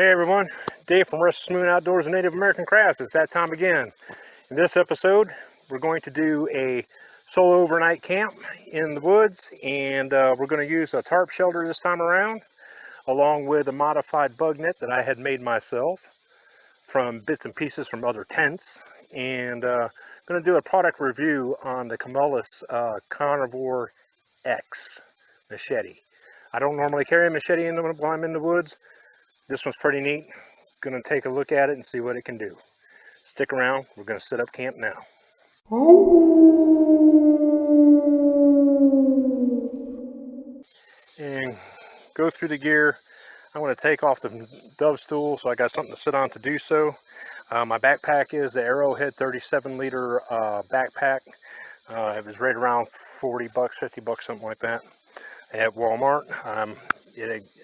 Hey everyone, Dave from Restless Moon Outdoors and Native American Crafts. It's that time again. In this episode, we're going to do a solo overnight camp in the woods, and we're going to use a tarp shelter this time around, along with a modified bug net that I had made myself from bits and pieces from other tents. And going to do a product review on the Camillus X Machete. I don't normally carry a machete while I'm in the woods. This one's pretty neat. Gonna take a look at it and see what it can do. Stick around, we're gonna set up camp now. And go through the gear. I'm gonna take off the dove stool so I got something to sit on to do so. My backpack is the Arrowhead 37-liter backpack. It was right around 40 bucks, 50 bucks, something like that at Walmart.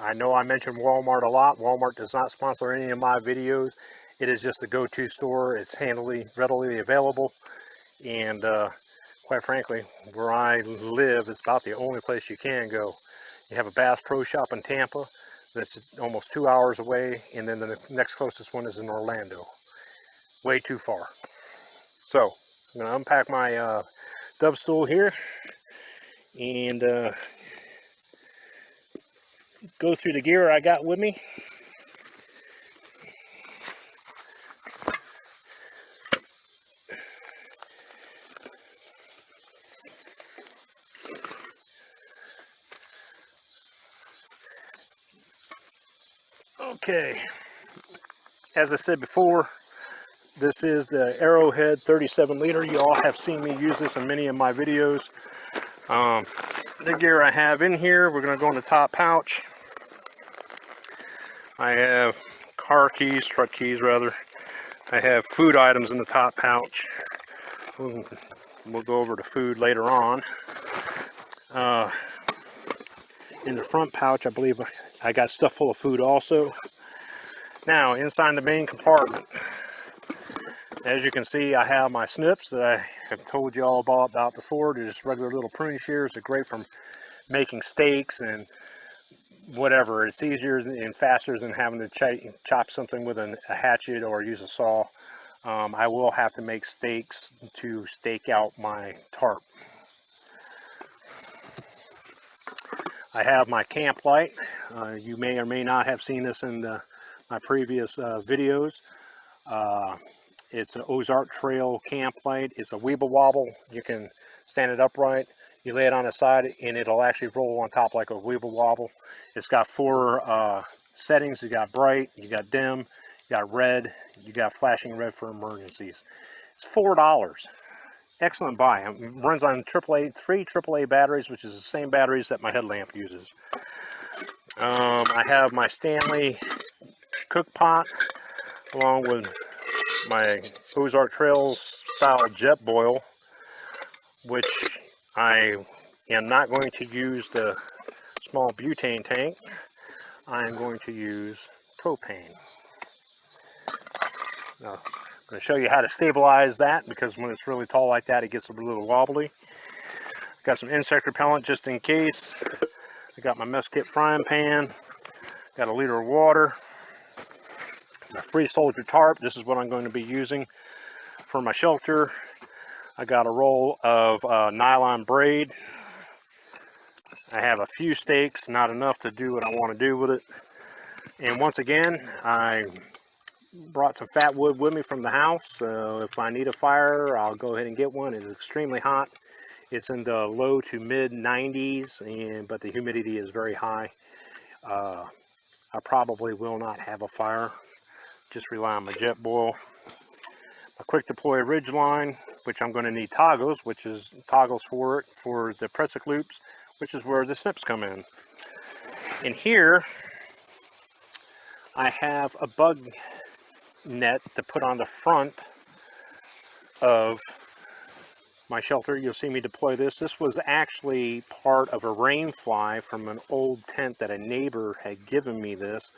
I know I mentioned Walmart a lot. Walmart does not sponsor any of my videos. It is just a go-to store. It's readily available, and quite frankly, where I live, it's about the only place you can go. You have a Bass Pro Shop in Tampa that's almost 2 hours away, and then the next closest one is in Orlando. Way too far. So I'm going to unpack my dove stool here and go through the gear I got with me. Okay, as I said before, this is the Arrowhead 37-liter. You all have seen me use this in many of my videos. The gear I have in here, we're going to go in the top pouch. I have truck keys rather. I have food items in the top pouch. We'll go over to food later on. In the front pouch, I believe I got stuff full of food also. Now, inside the main compartment, as you can see, I have my snips that I have told you all about before. They're just regular little pruning shears. They're great for making steaks and whatever. It's easier and faster than having to chop something with a hatchet or use a saw. I will have to make stakes to stake out my tarp. I have my camp light. You may or may not have seen this in my previous videos. It's an Ozark Trail camp light. It's a weeble wobble. You can stand it upright. You lay it on the side and it'll actually roll on top like a weeble wobble. It's got 4 settings. You got bright, you got dim, you got red, you got flashing red for emergencies. It's $4. Excellent buy. It runs on 3 AAA batteries, which is the same batteries that my headlamp uses. I have my Stanley cook pot along with my Ozark Trails style jet boil, which I am not going to use the small butane tank. I am going to use propane. Now, I'm going to show you how to stabilize that, because when it's really tall like that, it gets a little wobbly. Got some insect repellent just in case. I got my mess kit frying pan. Got a liter of water. My Free Soldier tarp. This is what I'm going to be using for my shelter. I got a roll of nylon braid. I have a few stakes, not enough to do what I want to do with it. And once again, I brought some fat wood with me from the house, so if I need a fire, I'll go ahead and get one. It's extremely hot. It's in the low to mid 90s, but the humidity is very high. I probably will not have a fire. Just rely on my jet boil. My quick deploy ridge line, which I'm going to need toggles, which is toggles for it, for the pressic loops, which is where the snips come in. In here, I have a bug net to put on the front of my shelter. You'll see me deploy this. This was actually part of a rain fly from an old tent that a neighbor had given me this,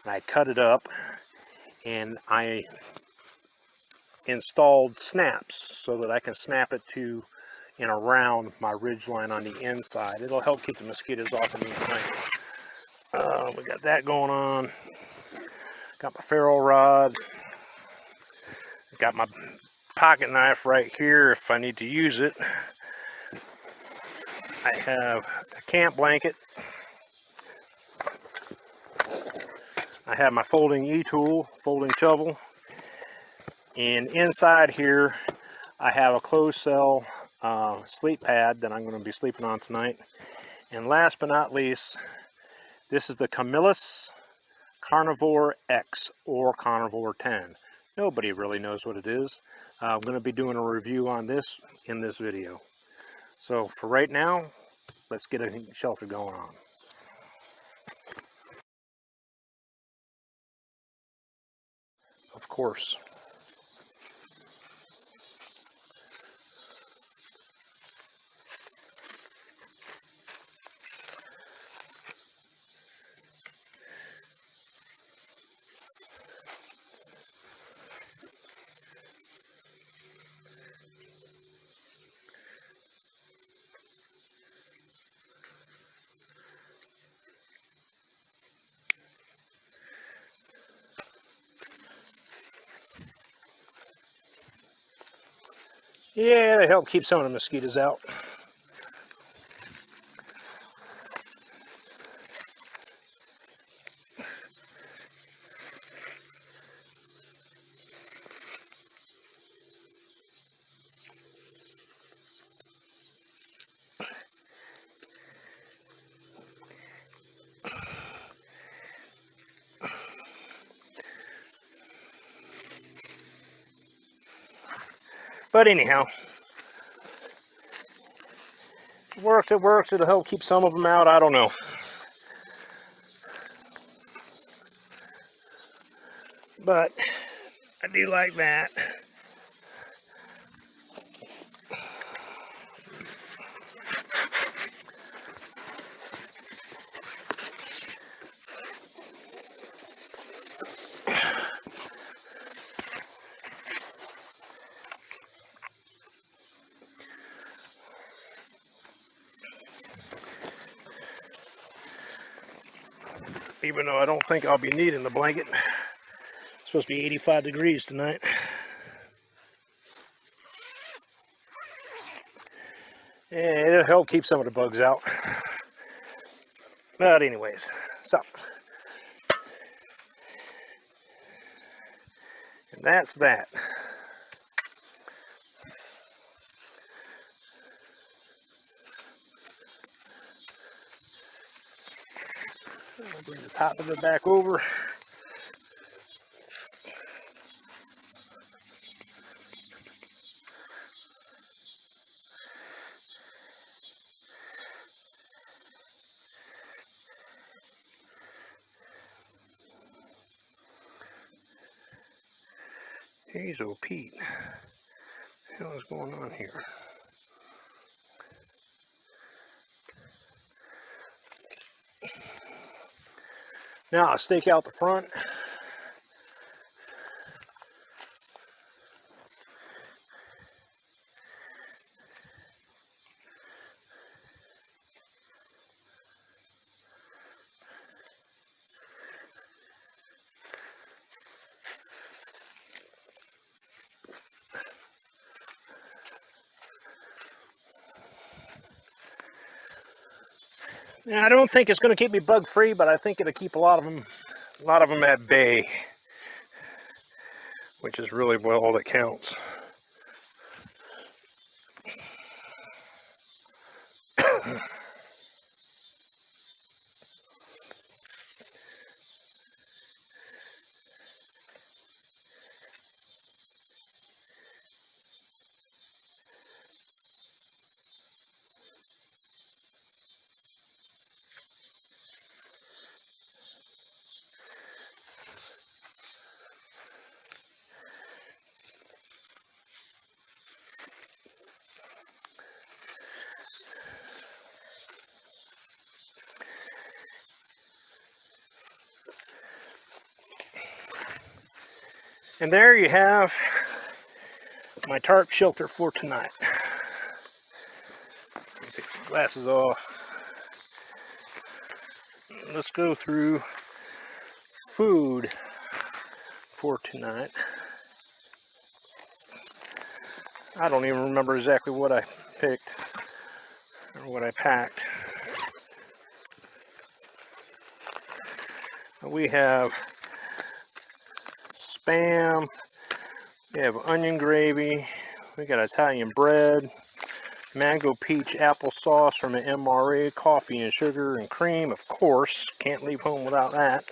and I cut it up and I installed snaps so that I can snap it to and around my ridge line on the inside. It'll help keep the mosquitoes off of me at night. We got that going on. Got my ferro rod. Got my pocket knife right here if I need to use it. I have a camp blanket. I have my folding e-tool, folding shovel. And inside here, I have a closed cell sleep pad that I'm going to be sleeping on tonight. And last but not least, this is the Camillus X or Carnivore 10. Nobody really knows what it is. I'm going to be doing a review on this in this video. So for right now, let's get a shelter going on. Of course. Yeah, they help keep some of the mosquitoes out. But anyhow, it works, it'll help keep some of them out, I don't know. But I do like that. Even though I don't think I'll be needing the blanket. It's supposed to be 85 degrees tonight. Yeah, it'll help keep some of the bugs out. But anyways, so. And that's that. I'll bring the top of it back over. Hazel Pete. What the hell is going on here? Now I'll stake out the front. Now, I don't think it's going to keep me bug free, but I think it'll keep a lot of them at bay, which is really all that counts. And there you have my tarp shelter for tonight. Let me take some glasses off. Let's go through food. for tonight. I don't even remember exactly what I picked or what I packed. We have Spam, we have onion gravy, we got Italian bread, mango peach applesauce from an MRE, coffee and sugar and cream, of course, can't leave home without that.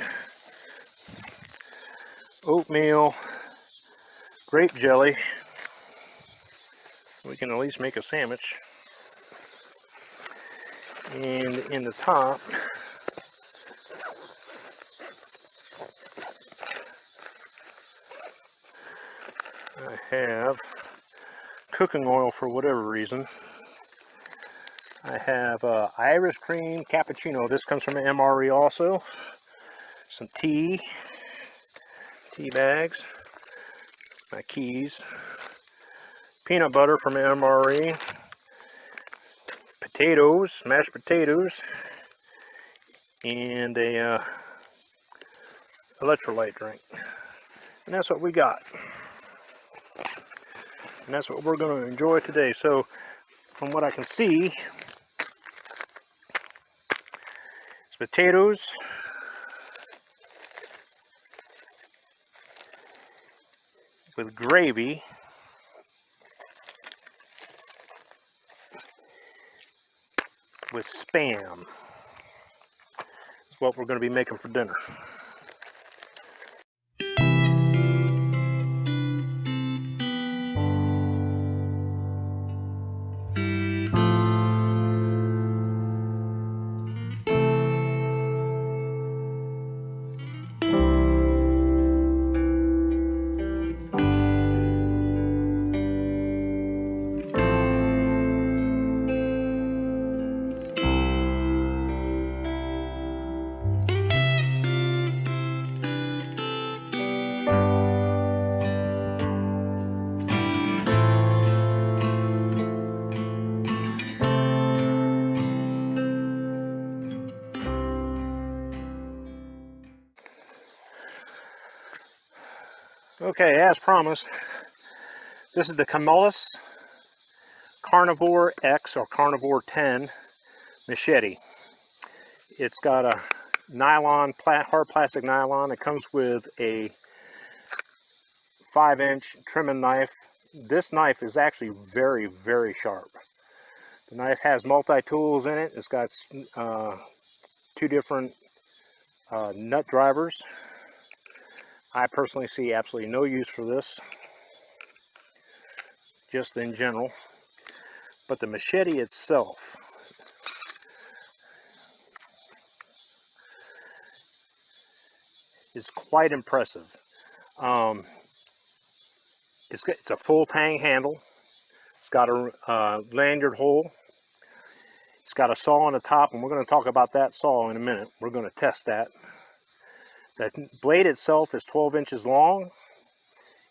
Oatmeal, grape jelly, we can at least make a sandwich. And in the top, I have cooking oil for whatever reason. I have Irish cream cappuccino. This comes from an MRE also. Some tea bags, my keys, peanut butter from an MRE, potatoes, mashed potatoes, and a electrolyte drink. And that's what we got. And that's what we're going to enjoy today. So, from what I can see, it's potatoes, with gravy, with Spam. That's what we're going to be making for dinner. Okay, as promised, this is the Camillus Carnivore X or Carnivore 10 machete. It's got a nylon, hard plastic nylon. It comes with a 5-inch trimming knife. This knife is actually very, very sharp. The knife has multi-tools in it. It's got 2 different nut drivers. I personally see absolutely no use for this, just in general. But the machete itself is quite impressive. It's a full tang handle. It's got a lanyard hole. It's got a saw on the top, and we're going to talk about that saw in a minute. We're going to test that. The blade itself is 12 inches long.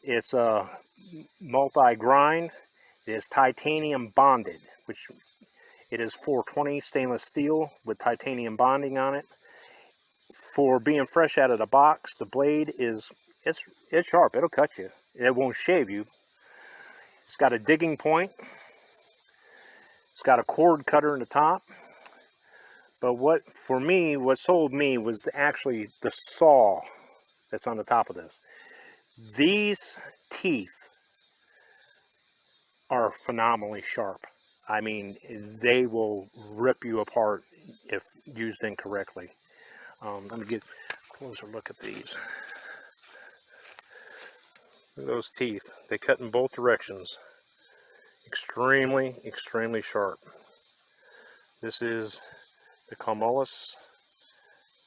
It's a multi-grind. It is titanium bonded, which it is 420 stainless steel with titanium bonding on it. For being fresh out of the box, the blade is it's sharp. It'll cut you. It won't shave you. It's got a digging point. It's got a cord cutter in the top. But what sold me was actually the saw that's on the top of this. These teeth are phenomenally sharp. I mean, they will rip you apart if used incorrectly. Let me get a closer look at these. Look at those teeth. They cut in both directions. Extremely, extremely sharp. This is the Camillus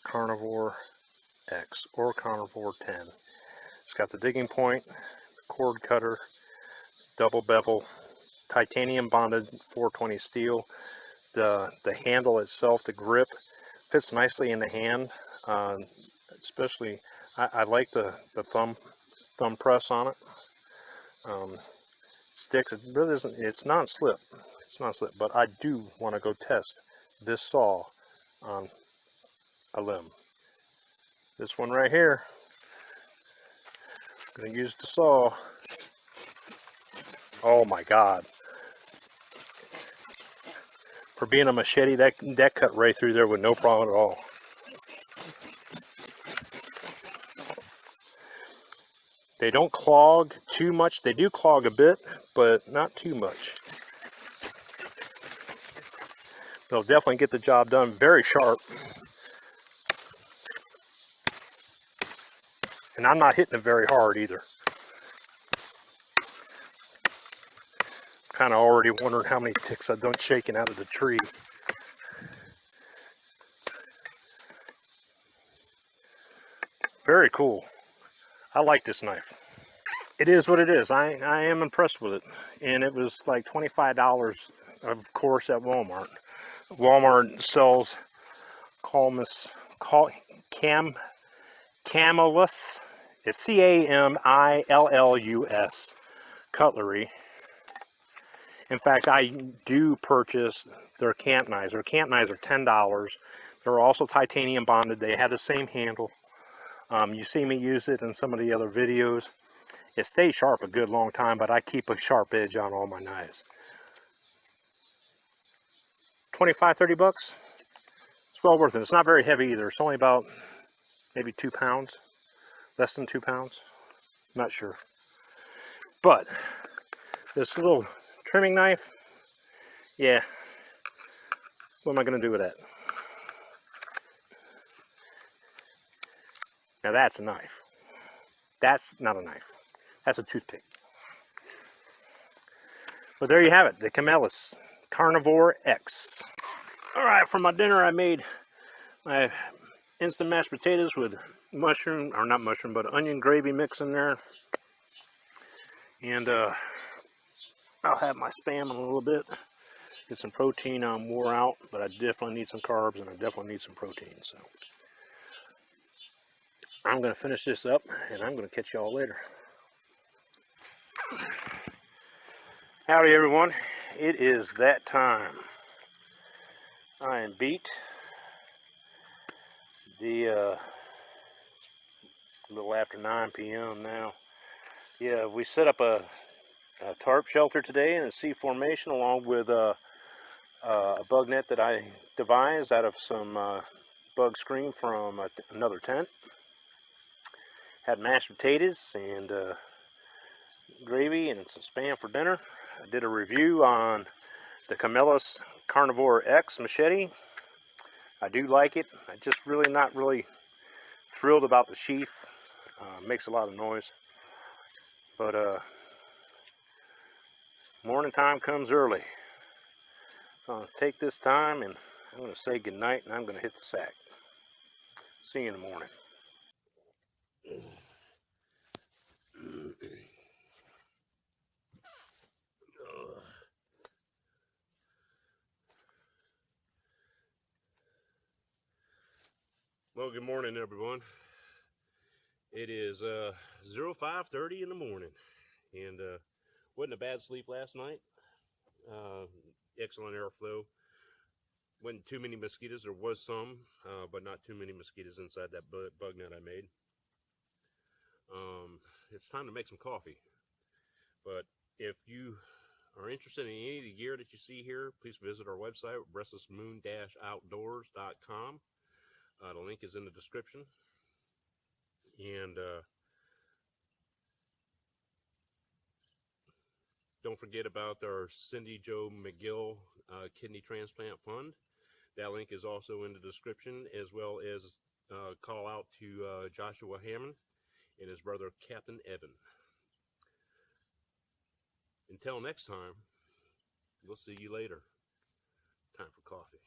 Carnivore X or Carnivore 10. It's got the digging point, the cord cutter, double bevel, titanium bonded 420 steel. The handle itself, the grip, fits nicely in the hand. Especially, I like the thumb press on it. Sticks. It really isn't. It's non-slip. It's non-slip. But I do want to go test this saw on a limb. This one right here. Gonna use the saw. Oh my God. For being a machete, that cut right through there with no problem at all. They don't clog too much. They do clog a bit, but not too much. They'll definitely get the job done. Very sharp. And I'm not hitting it very hard either. Kind of already wondering how many ticks I've done shaking out of the tree. Very cool. I like this knife. It is what it is. I am impressed with it. And it was like $25, of course, at Walmart. Walmart sells Camillus. It's Camillus cutlery. In fact, I do purchase their camp knives. Their camp knives are $10. They're also titanium bonded. They have the same handle. You see me use it in some of the other videos. It stays sharp a good long time, but I keep a sharp edge on all my knives. 25, 30 bucks. It's well worth it. It's not very heavy either. It's only about maybe 2 pounds. Less than 2 pounds. Not sure. But this little trimming knife, yeah. What am I going to do with that? Now that's a knife. That's not a knife. That's a toothpick. But there you have it, the Camillus Carnivore X. Alright, for my dinner I made my instant mashed potatoes with mushroom, or not mushroom, but onion gravy mix in there. And I'll have my Spam in a little bit. Get some protein. I'm wore out, but I definitely need some carbs and I definitely need some protein. So I'm going to finish this up and I'm going to catch y'all later. Howdy everyone. It is that time. I am beat. A little after 9 p.m. now. Yeah, we set up a tarp shelter today in a C formation along with a bug net that I devised out of some bug screen from another tent. Had mashed potatoes and gravy and some Spam for dinner. I did a review on the Camillus Carnivore X machete. I do like it. I just not really thrilled about the sheath. Makes a lot of noise. But morning time comes early. So I'm going to take this time and I'm going to say goodnight and I'm going to hit the sack. See you in the morning. Well, good morning everyone. It is 05:30 in the morning and wasn't a bad sleep last night. Excellent airflow. Wasn't too many mosquitoes. There was some, but not too many mosquitoes inside that bug net I made. It's time to make some coffee. But if you are interested in any of the gear that you see here, please visit our website, restlessmoon-outdoors.com. The link is in the description. And don't forget about our Cindy Jo McGill Kidney Transplant Fund. That link is also in the description, as well as call out to Joshua Hammond and his brother Captain Evan. Until next time, we'll see you later. Time for coffee.